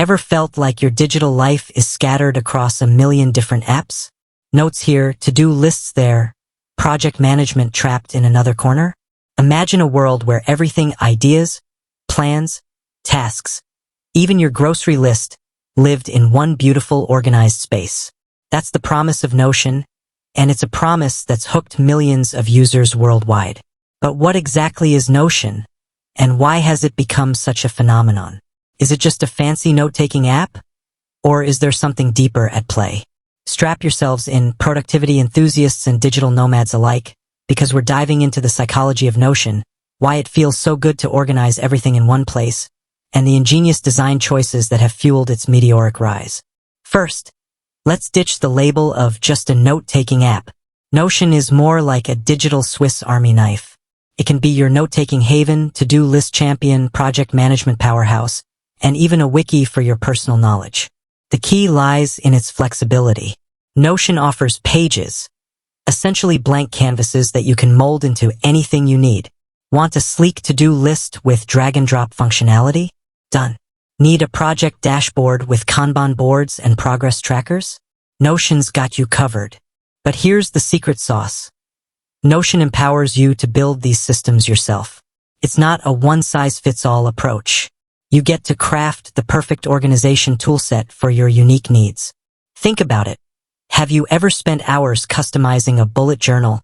Ever felt like your digital life is scattered across a million different apps? Notes here, to-do lists there, project management trapped in another corner? Imagine a world where everything, ideas, plans, tasks, even your grocery list, lived in one beautiful, organized space. That's the promise of Notion, and it's a promise that's hooked millions of users worldwide. But what exactly is Notion, and why has it become such a phenomenon? Is it just a fancy note-taking app? Or is there something deeper at play? Strap yourselves in, productivity enthusiasts and digital nomads alike, because we're diving into the psychology of Notion, why it feels so good to organize everything in one place, and the ingenious design choices that have fueled its meteoric rise. First, let's ditch the label of just a note-taking app. Notion is more like a digital Swiss Army knife. It can be your note-taking haven, to-do list champion, project management powerhouse, and even a wiki for your personal knowledge. The key lies in its flexibility. Notion offers pages, essentially blank canvases that you can mold into anything you need. Want a sleek to-do list with drag-and-drop functionality? Done. Need a project dashboard with Kanban boards and progress trackers? Notion's got you covered. But here's the secret sauce. Notion empowers you to build these systems yourself. It's not a one-size-fits-all approach. You get to craft the perfect organization toolset for your unique needs. Think about it. Have you ever spent hours customizing a bullet journal,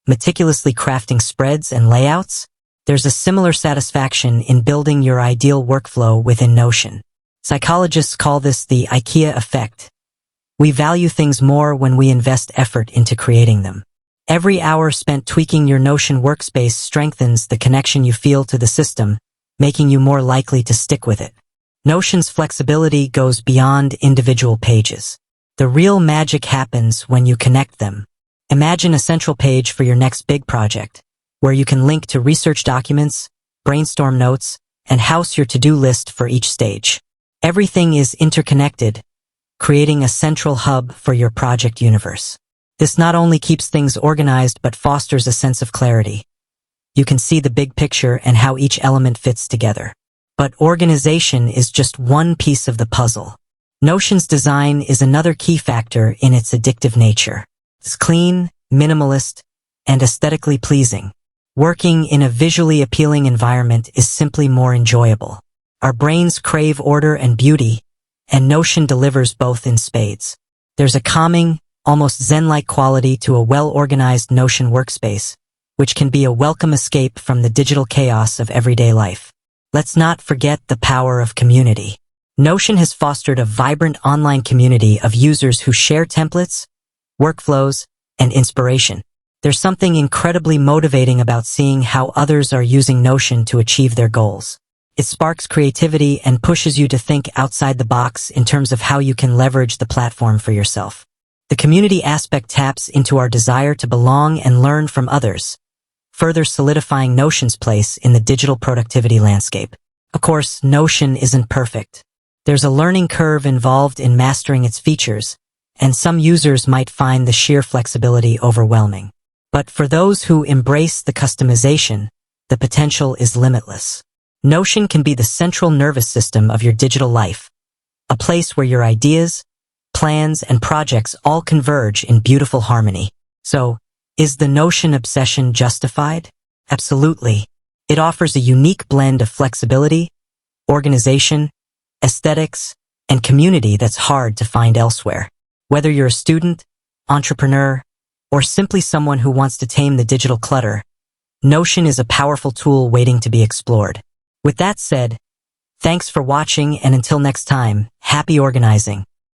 meticulously crafting spreads and layouts? There's a similar satisfaction in building your ideal workflow within Notion. Psychologists call this the IKEA effect. We value things more when we invest effort into creating them. Every hour spent tweaking your Notion workspace strengthens the connection you feel to the system, making you more likely to stick with it. Notion's flexibility goes beyond individual pages. The real magic happens when you connect them. Imagine a central page for your next big project, where you can link to research documents, brainstorm notes, and house your to-do list for each stage. Everything is interconnected, creating a central hub for your project universe. This not only keeps things organized but fosters a sense of clarity. You can see the big picture and how each element fits together. But organization is just one piece of the puzzle. Notion's design is another key factor in its addictive nature. It's clean, minimalist, and aesthetically pleasing. Working in a visually appealing environment is simply more enjoyable. Our brains crave order and beauty, and Notion delivers both in spades. There's a calming, almost zen-like quality to a well-organized Notion workspace, which can be a welcome escape from the digital chaos of everyday life. Let's not forget the power of community. Notion has fostered a vibrant online community of users who share templates, workflows, and inspiration. There's something incredibly motivating about seeing how others are using Notion to achieve their goals. It sparks creativity and pushes you to think outside the box in terms of how you can leverage the platform for yourself. The community aspect taps into our desire to belong and learn from others, further solidifying Notion's place in the digital productivity landscape. Of course, Notion isn't perfect. There's a learning curve involved in mastering its features, and some users might find the sheer flexibility overwhelming. But for those who embrace the customization, the potential is limitless. Notion can be the central nervous system of your digital life, a place where your ideas, plans, and projects all converge in beautiful harmony. So, is the Notion obsession justified? Absolutely. It offers a unique blend of flexibility, organization, aesthetics, and community that's hard to find elsewhere. Whether you're a student, entrepreneur, or simply someone who wants to tame the digital clutter, Notion is a powerful tool waiting to be explored. With that said, thanks for watching, and until next time, happy organizing.